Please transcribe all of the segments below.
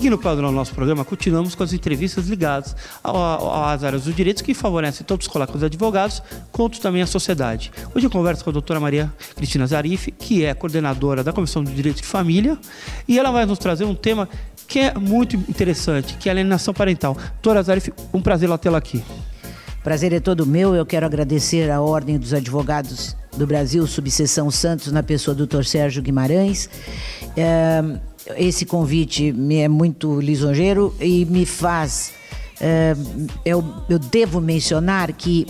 Seguindo o padrão do nosso programa, continuamos com as entrevistas ligadas às áreas do direito que favorecem tanto os colegas advogados quanto também a sociedade. Hoje eu converso com a doutora Maria Cristina Zarif, que é coordenadora da Comissão de Direito de Família, e ela vai nos trazer um tema que é muito interessante, que é a alienação parental. Doutora Zarif, um prazer tê-la aqui. Prazer é todo meu. Eu quero agradecer à Ordem dos Advogados do Brasil, subseção Santos, na pessoa do Dr. Sérgio Guimarães. Esse convite me é muito lisonjeiro e me faz... Eu devo mencionar que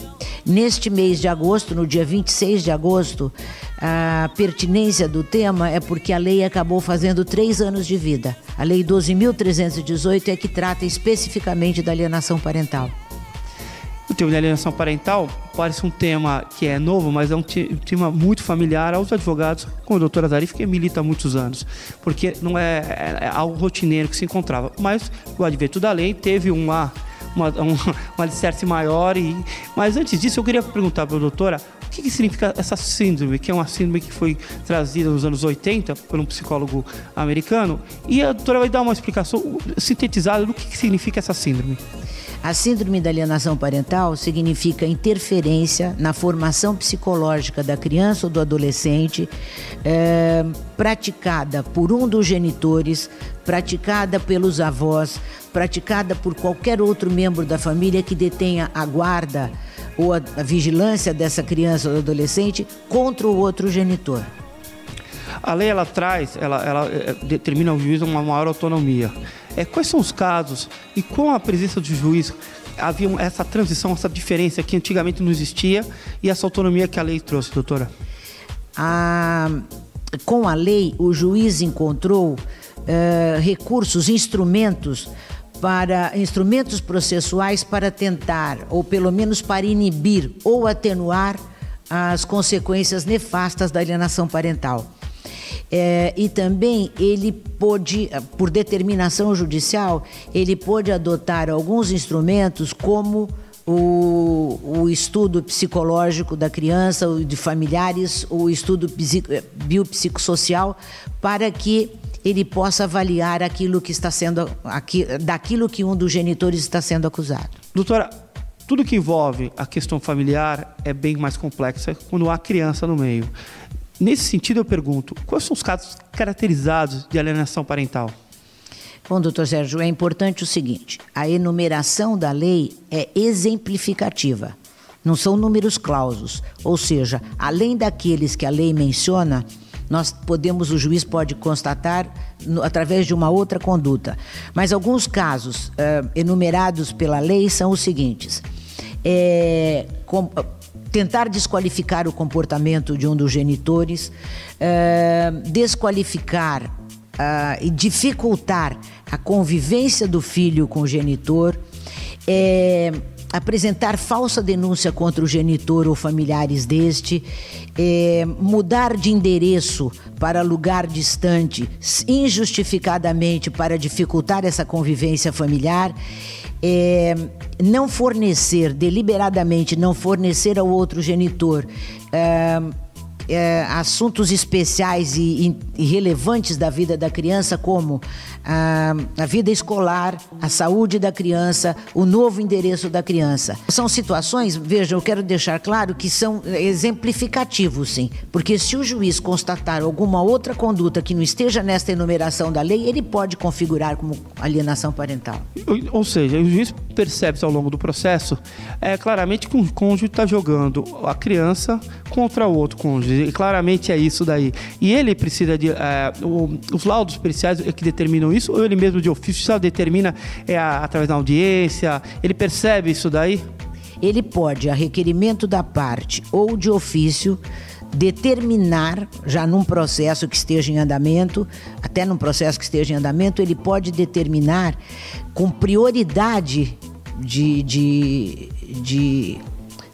neste mês de agosto, no dia 26 de agosto, a pertinência do tema é porque a lei acabou fazendo 3 anos de vida. A Lei 12.318 é que trata especificamente da alienação parental. O tema de alienação parental parece um tema que é novo, mas é um tema muito familiar aos advogados, como a doutora Zarif, que milita há muitos anos, porque não é algo rotineiro que se encontrava. Mas o advento da lei teve um alicerce maior. Mas antes disso, eu queria perguntar para a doutora o que significa essa síndrome, que é uma síndrome que foi trazida nos anos 80 por um psicólogo americano, e a doutora vai dar uma explicação sintetizada do que significa essa síndrome. A síndrome da alienação parental significa interferência na formação psicológica da criança ou do adolescente, praticada por um dos genitores, praticada pelos avós, praticada por qualquer outro membro da família que detenha a guarda ou a vigilância dessa criança ou adolescente contra o outro genitor. A lei ela determina ao juiz uma maior autonomia. Quais são os casos e com a presença do juiz havia essa transição, essa diferença que antigamente não existia e essa autonomia que a lei trouxe, doutora? Com a lei, o juiz encontrou recursos, instrumentos processuais para tentar, ou pelo menos para inibir ou atenuar as consequências nefastas da alienação parental. E também ele pôde, por determinação judicial, ele pôde adotar alguns instrumentos como o estudo psicológico da criança, o de familiares, o estudo biopsicossocial, para que ele possa avaliar daquilo que um dos genitores está sendo acusado. Doutora, tudo que envolve a questão familiar é bem mais complexa quando há criança no meio. Nesse sentido, eu pergunto, quais são os casos caracterizados de alienação parental? Bom, doutor Sérgio, é importante o seguinte, a enumeração da lei é exemplificativa, não são números clausos, ou seja, além daqueles que a lei menciona, o juiz pode constatar através de uma outra conduta. Mas alguns casos enumerados pela lei são os seguintes, tentar desqualificar o comportamento de um dos genitores, desqualificar e dificultar a convivência do filho com o genitor, apresentar falsa denúncia contra o genitor ou familiares deste, mudar de endereço para lugar distante, injustificadamente para dificultar essa convivência familiar, deliberadamente não fornecer ao outro genitor assuntos especiais e relevantes da vida da criança, como a vida escolar, a saúde da criança, o novo endereço da criança. São situações, veja, eu quero deixar claro que são exemplificativos, sim, porque se o juiz constatar alguma outra conduta que não esteja nesta enumeração da lei, ele pode configurar como alienação parental. Ou seja, o juiz percebe ao longo do processo claramente que um cônjuge está jogando a criança contra o outro cônjuge, e claramente é isso daí. E ele precisa de... os laudos periciais que determinam isso, ou ele mesmo de ofício só determina através da audiência? Ele percebe isso daí? Ele pode, a requerimento da parte ou de ofício, determinar, já num processo que esteja em andamento, até num processo que esteja em andamento, ele pode determinar com prioridade de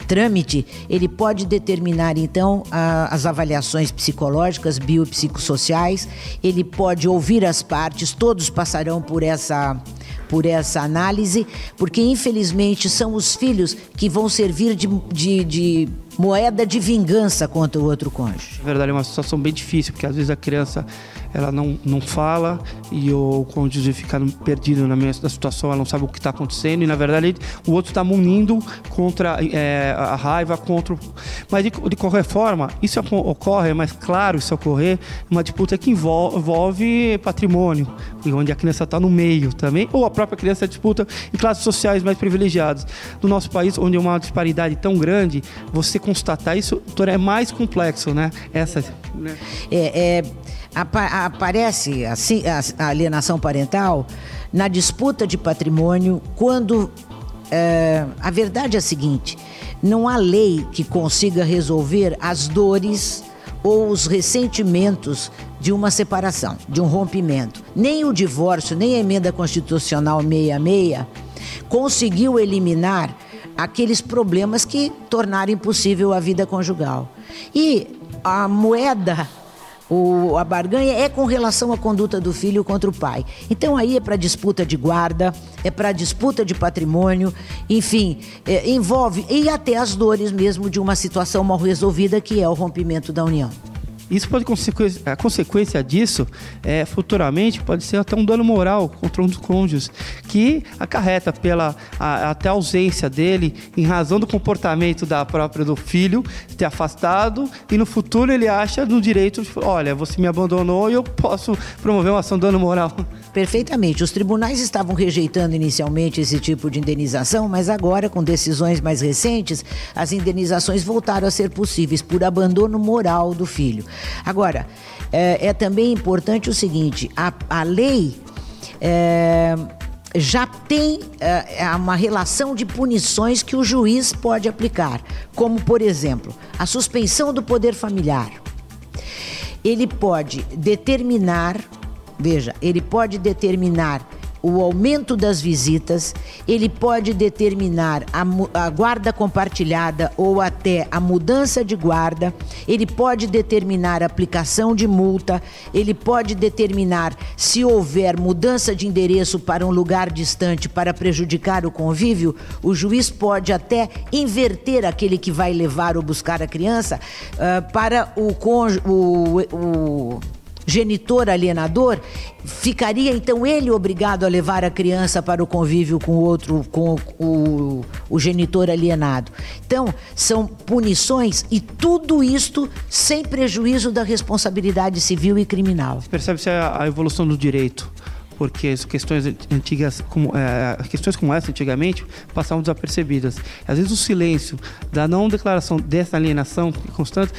trâmite, ele pode determinar então as avaliações psicológicas, biopsicossociais, ele pode ouvir as partes, todos passarão por essa análise, porque infelizmente são os filhos que vão servir de moeda de vingança contra o outro cônjuge. Na verdade é uma situação bem difícil, porque às vezes a criança ela não fala e o cônjuge fica perdido na situação, ela não sabe o que está acontecendo e, na verdade, o outro está munindo contra a raiva, Mas, de qualquer forma, isso ocorre, mas claro, isso ocorrer, uma disputa que envolve patrimônio, onde a criança está no meio também, ou a própria criança disputa em classes sociais mais privilegiadas. No nosso país, onde há uma disparidade tão grande, você constatar isso é mais complexo, né? Aparece assim, a alienação parental na disputa de patrimônio quando a verdade é a seguinte: não há lei que consiga resolver as dores ou os ressentimentos de uma separação, de um rompimento. Nem o divórcio, nem a emenda constitucional 66 conseguiu eliminar aqueles problemas que tornaram impossível a vida conjugal. E a moeda, a barganha é com relação à conduta do filho contra o pai. Então aí é para disputa de guarda, é para disputa de patrimônio, enfim, envolve e até as dores mesmo de uma situação mal resolvida, que é o rompimento da união. Isso pode a consequência disso futuramente pode ser até um dano moral contra um dos cônjuges, que acarreta até a ausência dele em razão do comportamento do filho ter afastado, e no futuro ele acha no direito de, olha, você me abandonou e eu posso promover uma ação de dano moral. Perfeitamente. Os tribunais estavam rejeitando inicialmente esse tipo de indenização, mas agora, com decisões mais recentes, as indenizações voltaram a ser possíveis por abandono moral do filho. Agora, é também importante o seguinte: a lei já tem uma relação de punições que o juiz pode aplicar, como, por exemplo, a suspensão do poder familiar. Ele pode determinar o aumento das visitas, ele pode determinar a guarda compartilhada ou até a mudança de guarda, ele pode determinar a aplicação de multa, ele pode determinar, se houver mudança de endereço para um lugar distante para prejudicar o convívio, o juiz pode até inverter aquele que vai levar ou buscar a criança para o genitor alienador. Ficaria então ele obrigado a levar a criança para o convívio com o genitor alienado. Então, são punições, e tudo isto sem prejuízo da responsabilidade civil e criminal. Percebe-se a evolução do direito, porque as questões antigas, questões como essa antigamente, passavam desapercebidas. Às vezes o silêncio da não declaração dessa alienação constante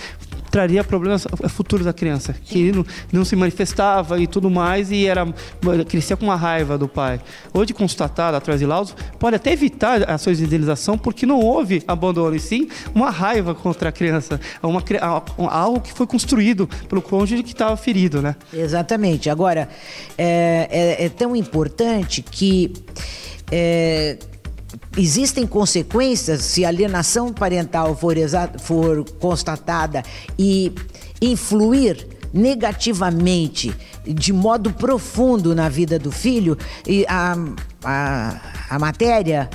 traria problemas futuros da criança, que não se manifestava e tudo mais, e crescia com uma raiva do pai. Hoje, constatado através de laudos, pode até evitar ações de indenização, porque não houve abandono, e sim uma raiva contra a criança, algo que foi construído pelo cônjuge que estava ferido, né? Exatamente. Agora, é tão importante que existem consequências se a alienação parental for constatada e influir negativamente, de modo profundo, na vida do filho. E a matéria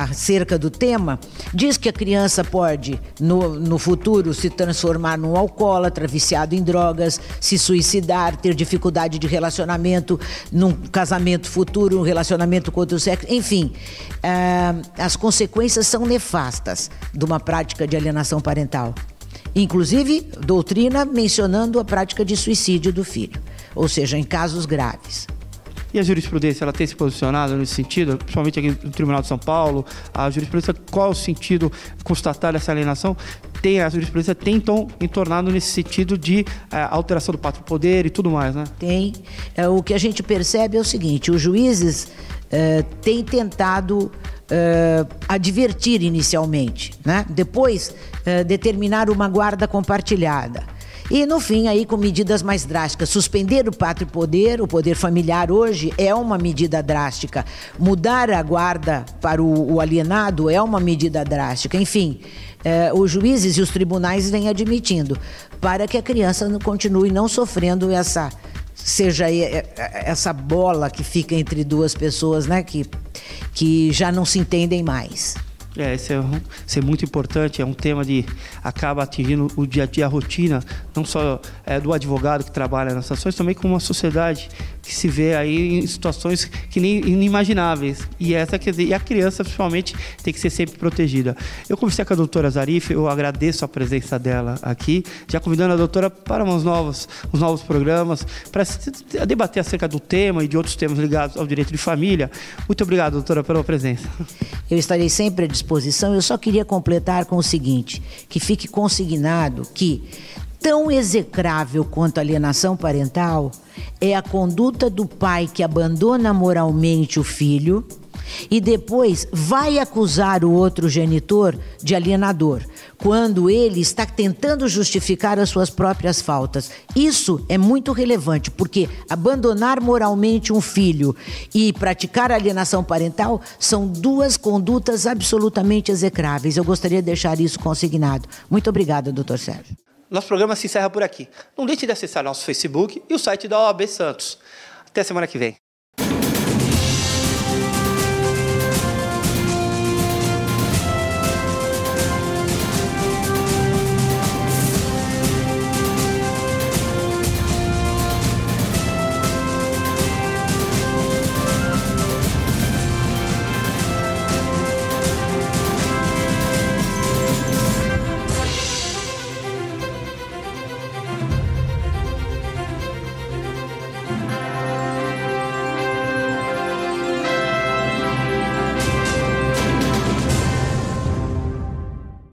acerca do tema diz que a criança pode, no futuro, se transformar num alcoólatra, viciado em drogas, se suicidar, ter dificuldade de relacionamento, num casamento futuro, um relacionamento com outro sexo, enfim. As consequências são nefastas de uma prática de alienação parental. Inclusive, doutrina mencionando a prática de suicídio do filho, ou seja, em casos graves. E a jurisprudência, ela tem se posicionado nesse sentido, principalmente aqui no Tribunal de São Paulo? A jurisprudência, qual é o sentido de constatar essa alienação? A jurisprudência tem, então, entornado nesse sentido de alteração do pátrio poder e tudo mais, né? Tem. O que a gente percebe é o seguinte: os juízes têm tentado advertir inicialmente, né? Depois determinar uma guarda compartilhada. E, no fim, aí com medidas mais drásticas. Suspender o pátrio poder, o poder familiar hoje, é uma medida drástica. Mudar a guarda para o alienado é uma medida drástica. Enfim, os juízes e os tribunais vêm admitindo, para que a criança continue não sofrendo essa bola que fica entre duas pessoas, né, que já não se entendem mais. Isso é muito importante, é um tema que acaba atingindo o dia a dia, a rotina, não só do advogado que trabalha nas ações, também como uma sociedade que se vê aí em situações que nem inimagináveis. E a criança, principalmente, tem que ser sempre protegida. Eu conversei com a doutora Zarif, eu agradeço a presença dela aqui, já convidando a doutora para uns novos programas, para debater acerca do tema e de outros temas ligados ao direito de família. Muito obrigado, doutora, pela presença. Eu estarei sempre à disposição. Eu só queria completar com o seguinte, que fique consignado que tão execrável quanto a alienação parental é a conduta do pai que abandona moralmente o filho e depois vai acusar o outro genitor de alienador, quando ele está tentando justificar as suas próprias faltas. Isso é muito relevante, porque abandonar moralmente um filho e praticar alienação parental são duas condutas absolutamente execráveis. Eu gostaria de deixar isso consignado. Muito obrigada, doutor Sérgio. Nosso programa se encerra por aqui. Não deixe de acessar nosso Facebook e o site da OAB Santos. Até semana que vem.